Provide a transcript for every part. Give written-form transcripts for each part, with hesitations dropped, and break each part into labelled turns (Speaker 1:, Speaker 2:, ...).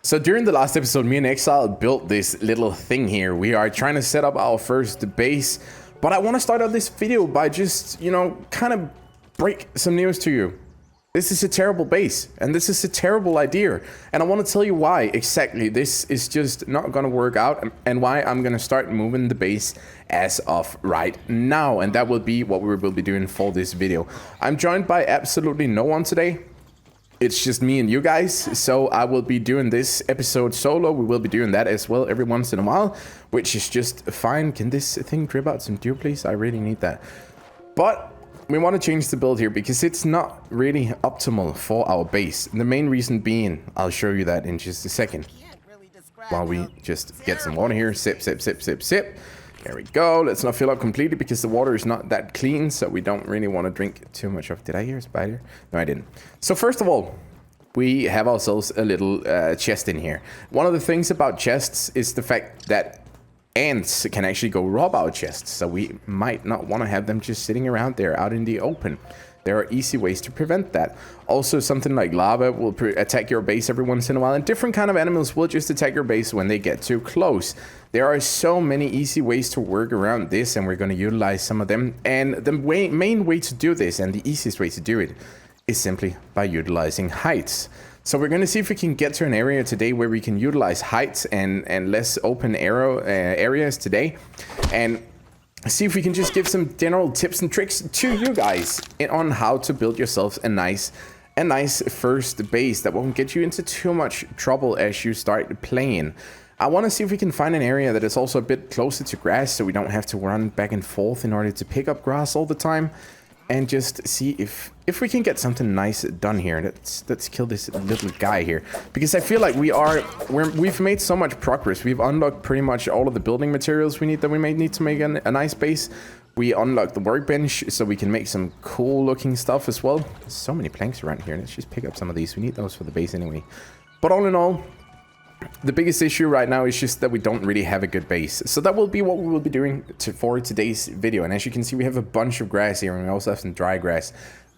Speaker 1: So during the last episode, me and Exile built this little thing here. We are trying to set up our first base, but I want to start out this video by just, you know, kind of break some news to you. This is a terrible base, and this is a terrible idea, and I want to tell you why exactly this is just not going to work out, and why I'm going to start moving the base as of right now, and that will be what we will be doing for this video. I'm joined by absolutely no one today. It's just me and you guys, so I will be doing this episode solo. We will be doing that as well every once in a while, which is just fine. Can this thing drip out some dew, please? I really need that. But we want to change the build here because it's not really optimal for our base. The main reason being, I'll show you that in just a second. While we just get some water here. Sip, sip, sip, sip, sip. There we go. Let's not fill up completely because the water is not that clean, so we don't really want to drink too much of. Did I hear a spider? No, I didn't. So first of all, we have ourselves a little chest in here. One of the things about chests is the fact that ants can actually go rob our chests, so we might not want to have them just sitting around there out in the open. There are easy ways to prevent that. Also, something like lava will attack your base every once in a while, and different kind of animals will just attack your base when they get too close. There are so many easy ways to work around this, and we're going to utilize some of them. And the main way to do this, and the easiest way to do it, is simply by utilizing heights. So we're going to see if we can get to an area today where we can utilize heights and less open areas today, and see if we can just give some general tips and tricks to you guys on how to build yourselves a nice first base that won't get you into too much trouble as you start playing. I want to see if we can find an area that is also a bit closer to grass, so we don't have to run back and forth in order to pick up grass all the time. And just see if we can get something nice done here. Let's kill this little guy here, because I feel like we've made so much progress. We've unlocked pretty much all of the building materials we need that we may need to make a nice base. We unlocked the workbench so we can make some cool looking stuff as well. There's so many planks around here. Let's just pick up some of these. We need those for the base anyway. But all in all, the biggest issue right now is just that we don't really have a good base. So that will be what we will be doing for today's video. And as you can see, we have a bunch of grass here, and we also have some dry grass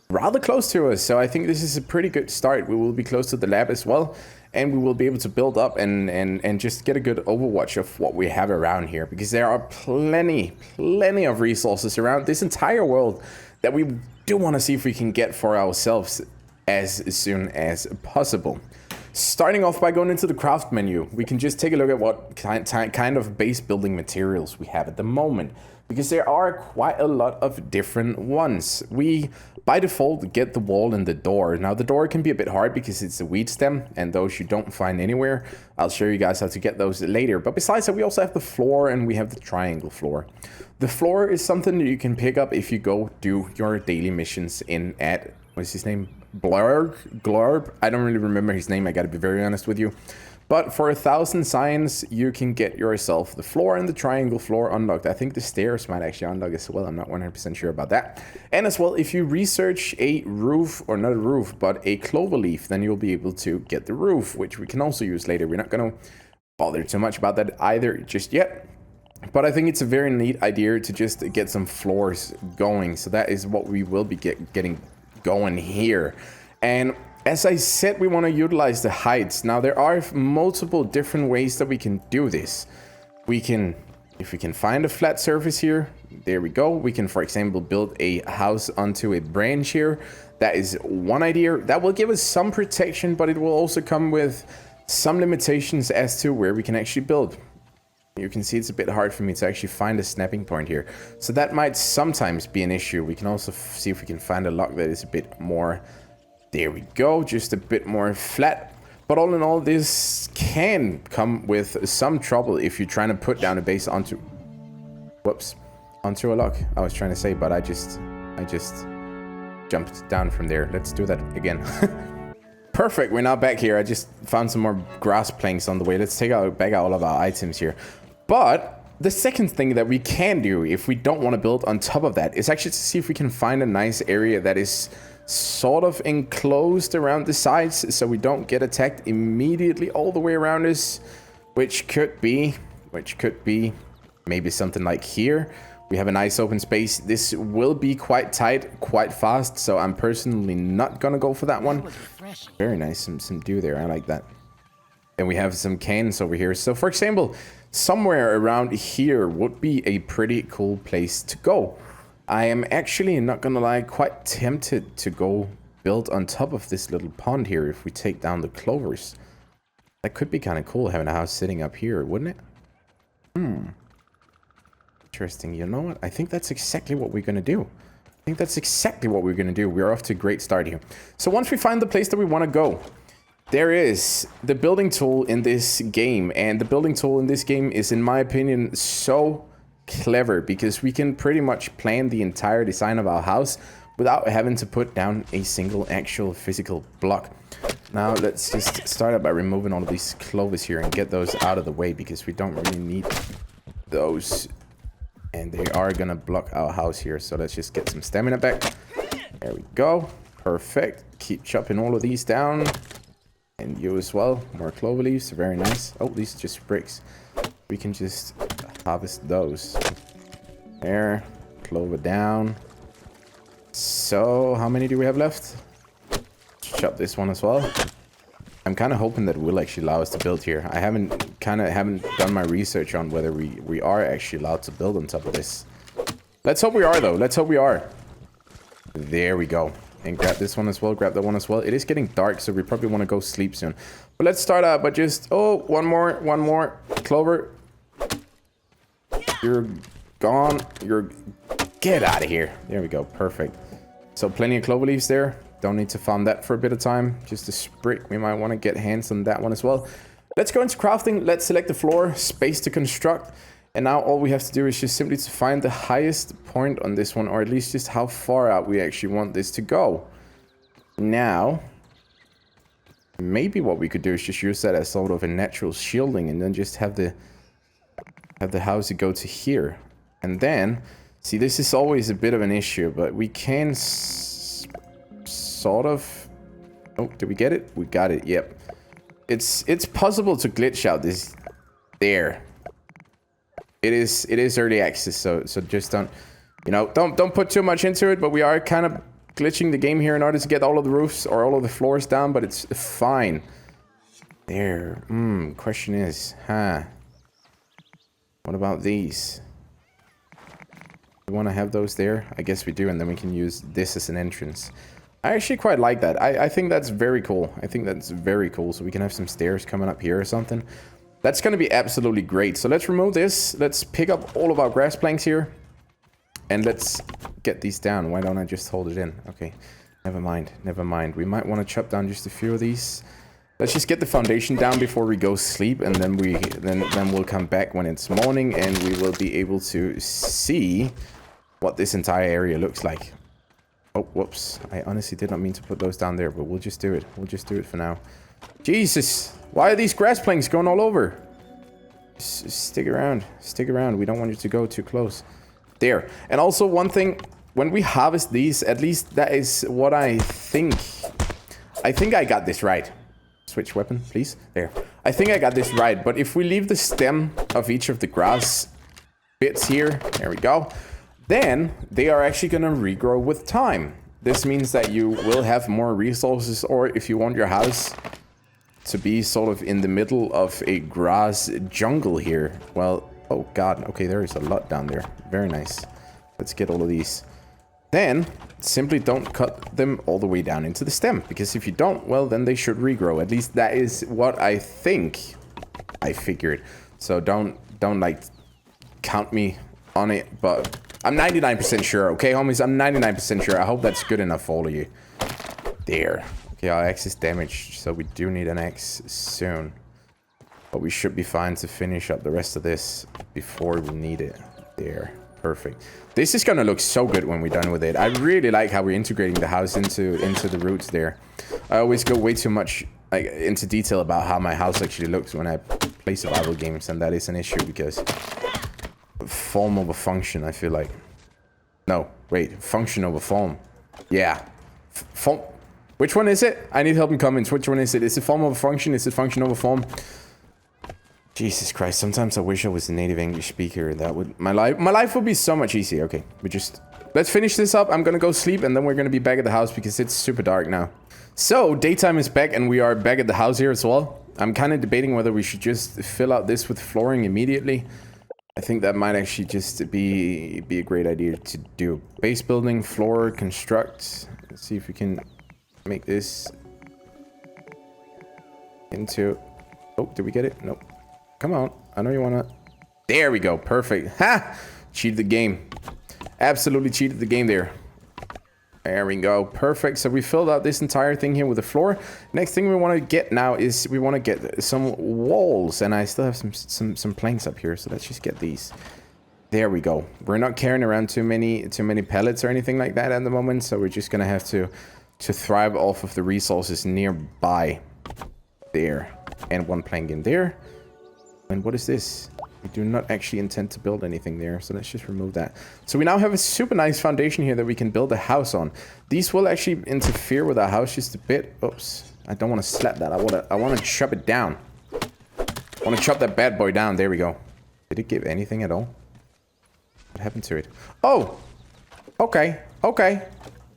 Speaker 1: rather close to us. So I think this is a pretty good start. We will be close to the lab as well, and we will be able to build up and just get a good overwatch of what we have around here, because there are plenty of resources around this entire world that we do want to see if we can get for ourselves as soon as possible. Starting off by going into the craft menu, we can just take a look at what kind of base building materials we have at the moment, because there are quite a lot of different ones. We, by default, get the wall and the door. Now, the door can be a bit hard because it's a weed stem, and those you don't find anywhere. I'll show you guys how to get those later. But besides that, we also have the floor, and we have the triangle floor. The floor is something that you can pick up if you go do your daily missions in at, what's his name? Glurb. I don't really remember his name, I gotta be very honest with you. But for 1,000 science, you can get yourself the floor and the triangle floor unlocked. I think the stairs might actually unlock as well. I'm not 100% sure about that. And as well, if you research a roof, or not a roof, but a clover leaf, then you'll be able to get the roof, which we can also use later. We're not gonna bother too much about that either just yet. But I think it's a very neat idea to just get some floors going. So that is what we will be getting going here. And as I said, we want to utilize the heights. Now, there are multiple different ways that we can do this. We can, if we can find a flat surface here, there we go. We can, for example, build a house onto a branch here. That is one idea. That will give us some protection, but it will also come with some limitations as to where we can actually build. You can see it's a bit hard for me to actually find a snapping point here. So that might sometimes be an issue. We can also see if we can find a lock that is a bit more, there we go, just a bit more flat. But all in all, this can come with some trouble if you're trying to put down a base onto, whoops, onto a lock. I was trying to say, but I just jumped down from there. Let's do that again. Perfect, we're now back here. I just found some more grass planks on the way. Let's take out back all of our items here. But the second thing that we can do if we don't want to build on top of that is actually to see if we can find a nice area that is sort of enclosed around the sides, so we don't get attacked immediately all the way around us, which could be maybe something like here. We have a nice open space. This will be quite tight, quite fast, so I'm personally not gonna go for that one. Very nice, some dew there, I like that. Then we have some cans over here. So for example, somewhere around here would be a pretty cool place to go. I am actually, not gonna lie, quite tempted to go build on top of this little pond here if we take down the clovers. That could be kind of cool having a house sitting up here, wouldn't it? Interesting. You know what? I think that's exactly what we're gonna do. I think that's exactly what we're gonna do. We're off to a great start here. So once we find the place that we want to go, there is the building tool in this game. And the building tool in this game is, in my opinion, so clever because we can pretty much plan the entire design of our house without having to put down a single actual physical block. Now let's just start out by removing all of these clovers here and get those out of the way because we don't really need those. And they are gonna block our house here. So let's just get some stamina back. There we go. Perfect. Keep chopping all of these down. And you as well. More clover leaves. Very nice. Oh, these are just bricks. We can just harvest those. There. Clover down. So, how many do we have left? Chop this one as well. I'm kind of hoping that it will actually allow us to build here. I haven't done my research on whether we are actually allowed to build on top of this. Let's hope we are, though. Let's hope we are. There we go. And grab this one as well. Grab that one as well. It is getting dark, so we probably want to go sleep soon. But let's start out by just... Oh, one more. Clover. You're gone. Get out of here. There we go. Perfect. So plenty of clover leaves there. Don't need to farm that for a bit of time. Just a sprig. We might want to get hands on that one as well. Let's go into crafting. Let's select the floor. Space to construct. And now all we have to do is just simply to find the highest point on this one. Or at least just how far out we actually want this to go. Now, maybe what we could do is just use that as sort of a natural shielding. And then just have the house go to here. And then... See, this is always a bit of an issue, but we can sort of... Oh, did we get it? We got it, yep. It's possible to glitch out this... There. It is early access, so just don't... You know, don't put too much into it, but we are kind of glitching the game here in order to get all of the roofs or all of the floors down, but it's fine. There. Question is, what about these? We want to have those there? I guess we do, and then we can use this as an entrance. I actually quite like that. I think that's very cool. I think that's very cool. So we can have some stairs coming up here or something. That's going to be absolutely great. So let's remove this. Let's pick up all of our grass planks here. And let's get these down. Why don't I just hold it in? Okay. Never mind. Never mind. We might want to chop down just a few of these. Let's just get the foundation down before we go sleep. And then we'll come back when it's morning. And we will be able to see... what this entire area looks like. Oh, whoops. I honestly did not mean to put those down there, but we'll just do it. We'll just do it for now. Jesus! Why are these grass planks going all over? Stick around. Stick around. We don't want you to go too close. There. And also one thing, when we harvest these, at least that is what I think. I think I got this right. Switch weapon, please. There. I think I got this right, but if we leave the stem of each of the grass bits here, there we go. Then they are actually going to regrow with time. This means that you will have more resources, or if you want your house to be sort of in the middle of a grass jungle here. Well, oh god, okay, there is a lot down there. Very nice. Let's get all of these. Then, simply don't cut them all the way down into the stem, because if you don't, well, then they should regrow. At least that is what I think I figured. So don't like count me on it, but I'm 99% sure, okay, homies? I'm 99% sure. I hope that's good enough for all of you. There. Okay, our axe is damaged, so we do need an axe soon. But we should be fine to finish up the rest of this before we need it. There. Perfect. This is gonna look so good when we're done with it. I really like how we're integrating the house into the roots there. I always go way too much into detail about how my house actually looks when I play survival games, and that is an issue because form over function, I feel like. No, wait, function over form. Yeah. Form. Which one is it? I need help in comments. Which one is it? Is it form over function? Is it function over form? Jesus Christ, sometimes I wish I was a native English speaker. That would my life would be so much easier. Okay, let's finish this up. I'm gonna go sleep and then we're gonna be back at the house because it's super dark now. So daytime is back and we are back at the house here as well. I'm kind of debating whether we should just fill out this with flooring immediately. I think that might actually just be a great idea to do. Base building, floor, construct. Let's see if we can make this into... Oh, did we get it? Nope. Come on. I know you want to... There we go. Perfect. Ha! Cheated the game. Absolutely cheated the game there. There we go. Perfect. So we filled out this entire thing here with the floor. Next thing we want to get now is we want to get some walls. And I still have some planks up here. So let's just get these. There we go. We're not carrying around too many pellets or anything like that at the moment. So we're just going to have to thrive off of the resources nearby. There. And one plank in there. And what is this? We do not actually intend to build anything there, so let's just remove that. So we now have a super nice foundation here that we can build a house on. These will actually interfere with our house just a bit. Oops, I don't want to slap that. I want to chop it down. I want to chop that bad boy down. There we go. Did it give anything at all? What happened to it? Oh! Okay, okay,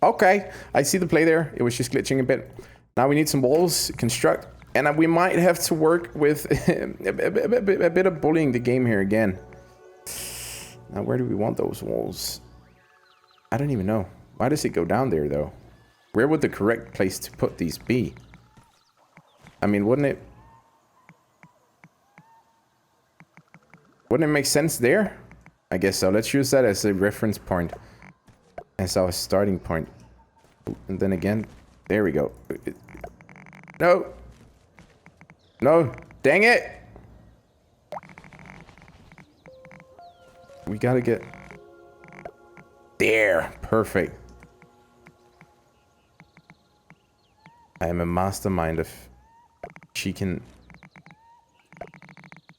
Speaker 1: okay. I see the play there. It was just glitching a bit. Now we need some walls, construct. And we might have to work with a bit of bullying the game here again. Now, where do we want those walls? I don't even know. Why does it go down there, though? Where would the correct place to put these be? I mean, wouldn't it make sense there? I guess so. Let's use that as a reference point. As our starting point. And then again, there we go. No. No, dang it! We gotta get... There, perfect. I am a mastermind of chicken.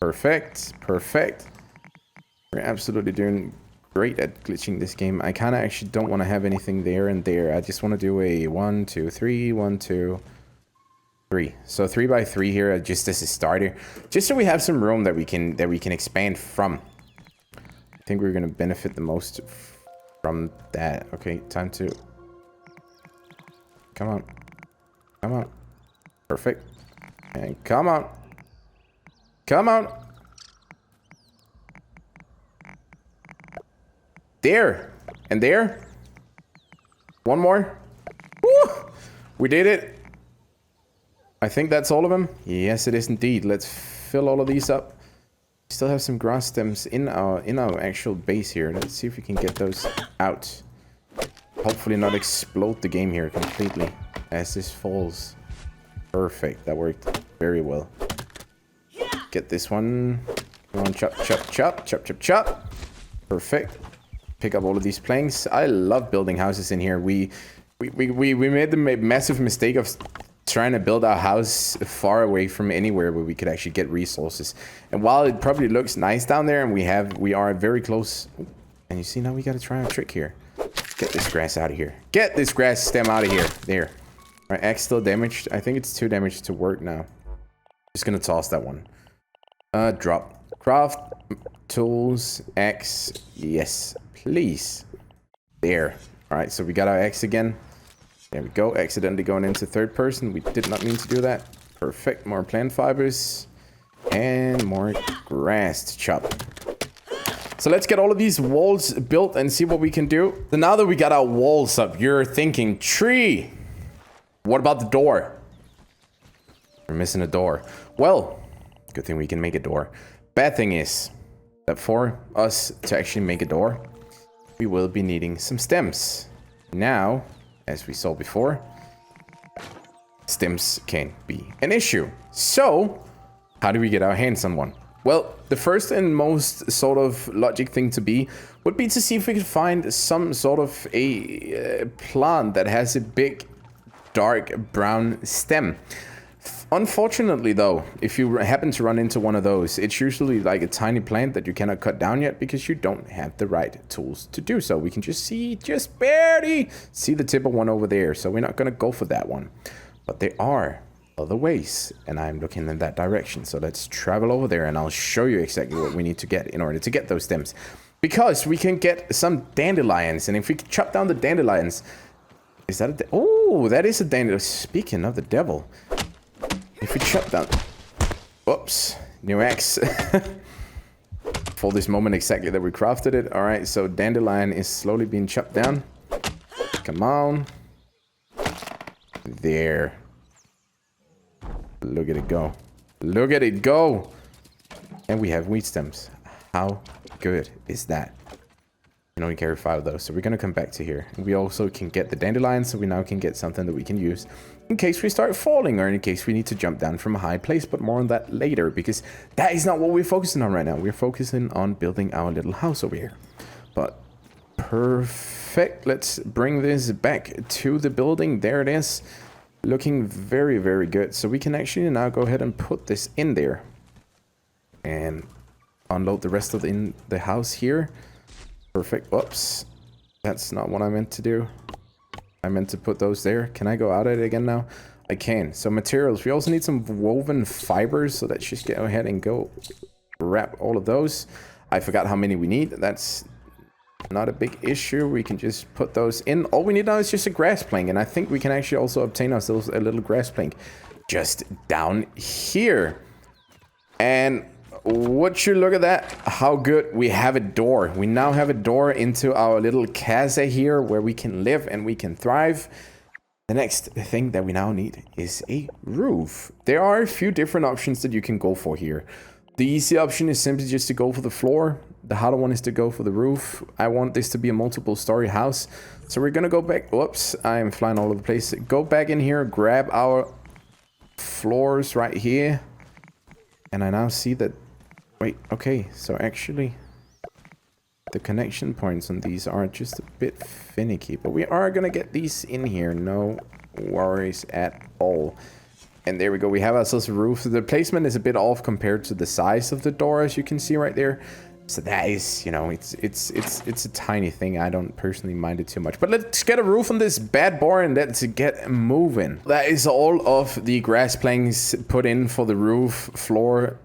Speaker 1: Perfect, perfect. We're absolutely doing great at glitching this game. I kinda actually don't want to have anything there and there. I just want to do a 1, 2, 3, 1, 2... 3. So 3 by 3 here, just as a starter, just so we have some room that we can expand from. I think we're gonna benefit the most from that. Okay, time to come on, come on, perfect, and come on, come on. There and there. One more. Woo! We did it. I think that's all of them. Yes, it is indeed. Let's fill all of these up. We still have some grass stems in our actual base here. Let's see if we can get those out. Hopefully not explode the game here completely as this falls. Perfect. That worked very well. Get this one. Come on, chop, chop, chop, chop, chop, chop. Perfect. Pick up all of these planks. I love building houses in here. We made the massive mistake of trying to build our house far away from anywhere where we could actually get resources. And while it probably looks nice down there, and we are very close. And you see, now we got to try a trick here. Get this grass out of here. Get this grass stem out of here. There. Our axe still damaged. I think it's too damaged to work now. Just gonna toss that one. Drop. Craft. Tools. Axe. Yes, please. There. All right, so we got our axe again. There we go. Accidentally going into third person. We did not mean to do that. Perfect. More plant fibers. And more grass to chop. So let's get all of these walls built and see what we can do. So now that we got our walls up, you're thinking, tree. What about the door? We're missing a door. Well, good thing we can make a door. Bad thing is that for us to actually make a door, we will be needing some stems. Now, as we saw before, stems can be an issue. So, how do we get our hands on one? Well, the first and most sort of logic thing to be would be to see if we could find some sort of a plant that has a big dark brown stem. Unfortunately though, if you happen to run into one of those, it's usually like a tiny plant that you cannot cut down yet because you don't have the right tools to do so. We can just barely see the tip of one over there, so we're not going to go for that one. But there are other ways, and I'm looking in that direction. So let's travel over there and I'll show you exactly what we need to get in order to get those stems. Because we can get some dandelions, and if we chop down the dandelions, Is that a... Oh, that is a dandelion. Speaking of the devil. If we chop down... Whoops. New axe. For this moment exactly that we crafted it. Alright, so dandelion is slowly being chopped down. Come on. There. Look at it go. Look at it go. And we have wheat stems. How good is that? You can only carry 5 of those. So we're going to come back to here. We also can get the dandelions. So we now can get something that we can use in case we start falling or in case we need to jump down from a high place. But more on that later, because that is not what we're focusing on right now. We're focusing on building our little house over here. But perfect. Let's bring this back to the building. There it is. Looking very, very good. So we can actually now go ahead and put this in there. And unload the rest of the house here. Perfect. Whoops. That's not what I meant to do. I meant to put those there. Can I go out at it again now? I can. So materials. We also need some woven fibers. So let's just go ahead and go wrap all of those. I forgot how many we need. That's not a big issue. We can just put those in. All we need now is just a grass plank. And I think we can actually also obtain ourselves a little grass plank just down here. And would you look at that? How good. We have a door. We now have a door into our little casa here where we can live and we can thrive. The next thing that we now need is a roof. There are a few different options that you can go for here. The easy option is simply just to go for the floor. The harder one is to go for the roof. I want this to be a multiple story house. So we're going to go back. Whoops, I'm flying all over the place. Go back in here, grab our floors right here. And I now see that... Wait, okay, so actually the connection points on these are just a bit finicky, but we are gonna get these in here, no worries at all. And there we go, we have ourselves a roof. The placement is a bit off compared to the size of the door, as you can see right there. So that is, you know, it's a tiny thing. I don't personally mind it too much. But let's get a roof on this bad boy and let's get moving. That is all of the grass planks put in for the roof, floor.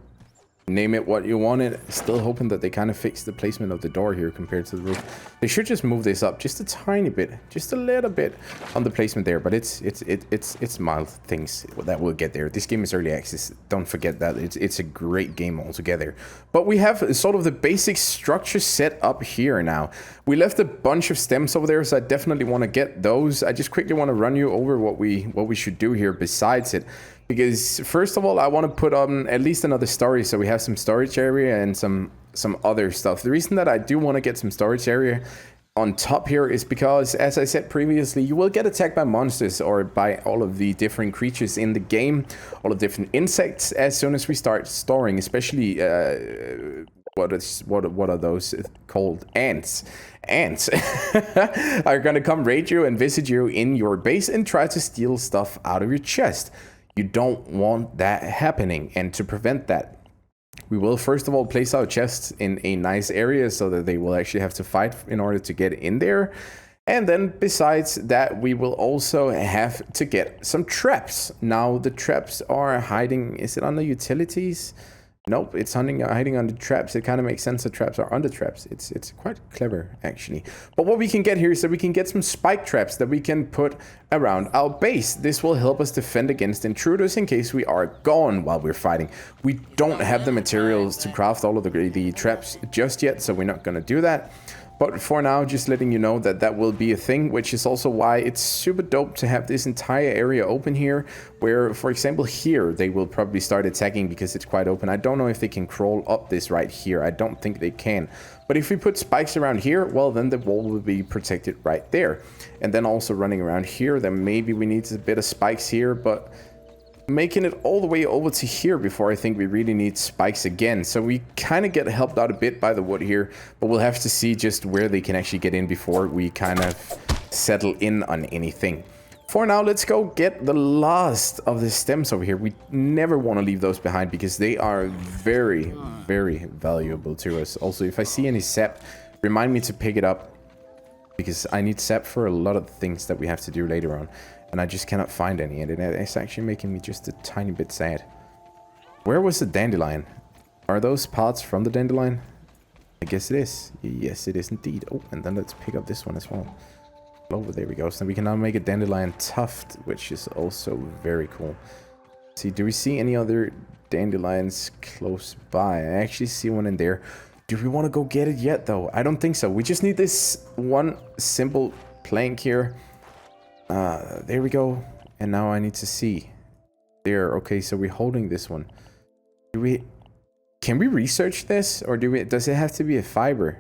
Speaker 1: Name it what you want it. Still hoping that they kind of fix the placement of the door here compared to the roof. They should just move this up just a tiny bit, just a little bit on the placement there. But it's mild things that will get there. This game is early access. Don't forget that. It's a great game altogether. But we have sort of the basic structure set up here now. We left a bunch of stems over there, so I definitely want to get those. I just quickly want to run you over what we should do here besides it. Because first of all, I want to put on at least another storage, so we have some storage area and some other stuff. The reason that I do want to get some storage area on top here is because, as I said previously, you will get attacked by monsters or by all of the different creatures in the game, all of the different insects as soon as we start storing, especially what are those called? Ants. Ants are gonna come raid you and visit you in your base and try to steal stuff out of your chest. You don't want that happening, and to prevent that, we will first of all place our chests in a nice area so that they will actually have to fight in order to get in there. And then besides that, we will also have to get some traps. Now the traps are hiding, is it under utilities? Nope, it's hiding under traps. It kind of makes sense that traps are under traps. It's quite clever, actually. But what we can get here is that we can get some spike traps that we can put around our base. This will help us defend against intruders in case we are gone while we're fighting. We don't have the materials to craft all of the traps just yet, so we're not going to do that. But for now, just letting you know that that will be a thing, which is also why it's super dope to have this entire area open here, where, for example, here, they will probably start attacking because it's quite open. I don't know if they can crawl up this right here. I don't think they can. But if we put spikes around here, well, then the wall will be protected right there. And then also running around here, then maybe we need a bit of spikes here, but making it all the way over to here before I think we really need spikes again. So we kind of get helped out a bit by the wood here, but we'll have to see just where they can actually get in before we kind of settle in on anything. For now, let's go get the last of the stems over here. We never want to leave those behind because they are very, very valuable to us. Also, if I see any sap, remind me to pick it up because I need sap for a lot of things that we have to do later on. And I just cannot find any, and it's actually making me just a tiny bit sad. Where was the dandelion? Are those parts from the dandelion? I guess it is. Yes, it is indeed. Oh, and then let's pick up this one as well. Over there we go. So we can now make a dandelion tuft, which is also very cool. See, do we see any other dandelions close by? I actually see one in there. Do we want to go get it yet, though? I don't think so. We just need this one simple plank here. There we go. And now I need to see. There. Okay, so we're holding this one. Can we research this? Or does it have to be a fiber?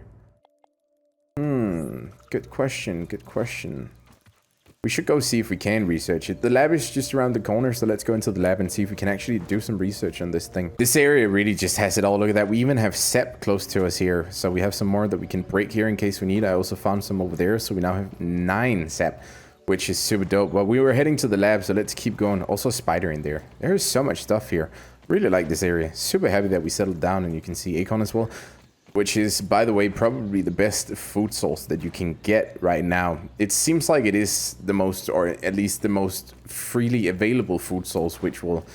Speaker 1: Good question. Good question. We should go see if we can research it. The lab is just around the corner, so let's go into the lab and see if we can actually do some research on this thing. This area really just has it all. Look at that. We even have sap close to us here. So we have some more that we can break here in case we need. I also found some over there, so we now have 9 sap, which is super dope. Well, we were heading to the lab, so let's keep going. Also a spider in there. There's so much stuff here. Really like this area. Super happy that we settled down, and you can see acorn as well. Which is, by the way, probably the best food source that you can get right now. It seems like it is the most, or at least the most freely available food source, which will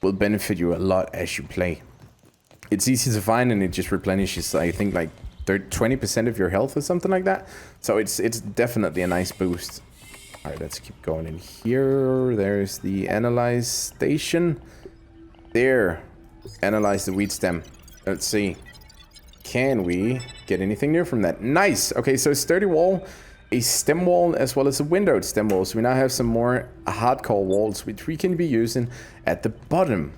Speaker 1: benefit you a lot as you play. It's easy to find, and it just replenishes, I think, like 20% of your health or something like that. So it's definitely a nice boost. All right, let's keep going in here. There's the analyze station. There, analyze the wheat stem. Let's see. Can we get anything new from that? Nice. Okay, so a sturdy wall, a stem wall, as well as a windowed stem wall. So we now have some more hardcore walls, which we can be using at the bottom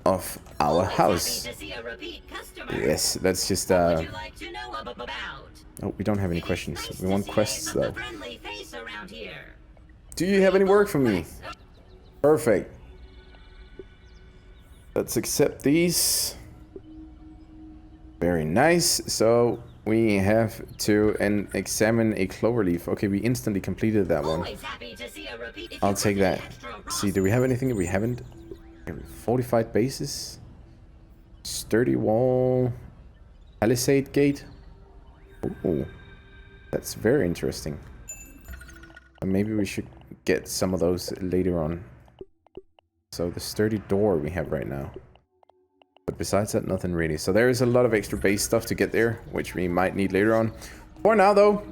Speaker 1: of our house. Yes, that's just oh, we don't have any questions. We want quests though. Do you have any work for me? Perfect. Let's accept these. Very nice. So we have to examine a clover leaf. Okay, we instantly completed that one. I'll take that. See, do we have anything that we haven't? Fortified bases. Sturdy wall. Palisade gate. Ooh, that's very interesting. Maybe we should get some of those later on. So the sturdy door we have right now. But besides that, nothing really. So there is a lot of extra base stuff to get there, which we might need later on. For now, though,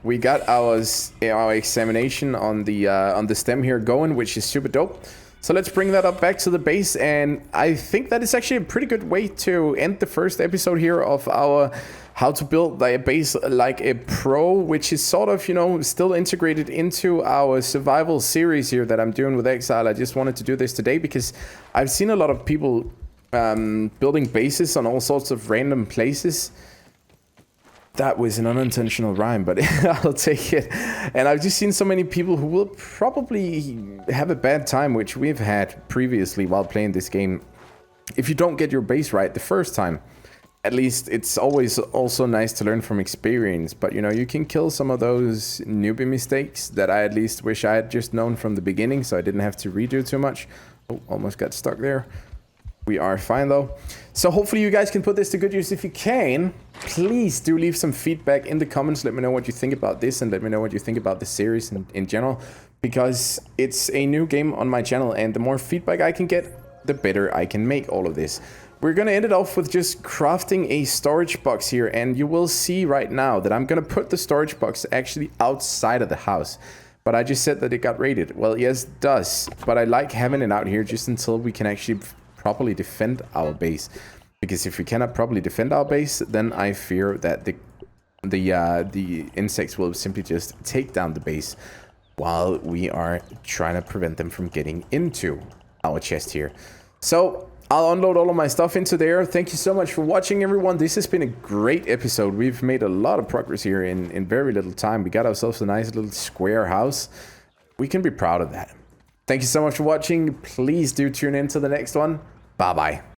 Speaker 1: we got our examination on the stem here going, which is super dope. So let's bring that up back to the base, and I think that is actually a pretty good way to end the first episode here of our how to build a base like a pro, which is sort of, you know, still integrated into our survival series here that I'm doing with Exile. I just wanted to do this today because I've seen a lot of people building bases on all sorts of random places. That was an unintentional rhyme, but I'll take it. And I've just seen so many people who will probably have a bad time, which we've had previously while playing this game. If you don't get your base right the first time, at least it's always also nice to learn from experience. But, you know, you can kill some of those newbie mistakes that I at least wish I had just known from the beginning, so I didn't have to redo too much. Oh, almost got stuck there. We are fine though. So hopefully you guys can put this to good use. If you can, please do leave some feedback in the comments. Let me know what you think about this, and let me know what you think about the series in general, because it's a new game on my channel, and the more feedback I can get, the better I can make all of this. We're gonna end it off with just crafting a storage box here, and you will see right now that I'm gonna put the storage box actually outside of the house. But I just said that it got raided. Well, yes, it does, but I like having it out here just until we can actually properly defend our base, because if we cannot properly defend our base, then I fear that the insects will simply just take down the base while we are trying to prevent them from getting into our chest here. So I'll unload all of my stuff into there. Thank you so much for watching, everyone. This has been a great episode. We've made a lot of progress here in very little time. We got ourselves a nice little square house. We can be proud of that. Thank you so much for watching. Please do tune in to the next one. Bye-bye.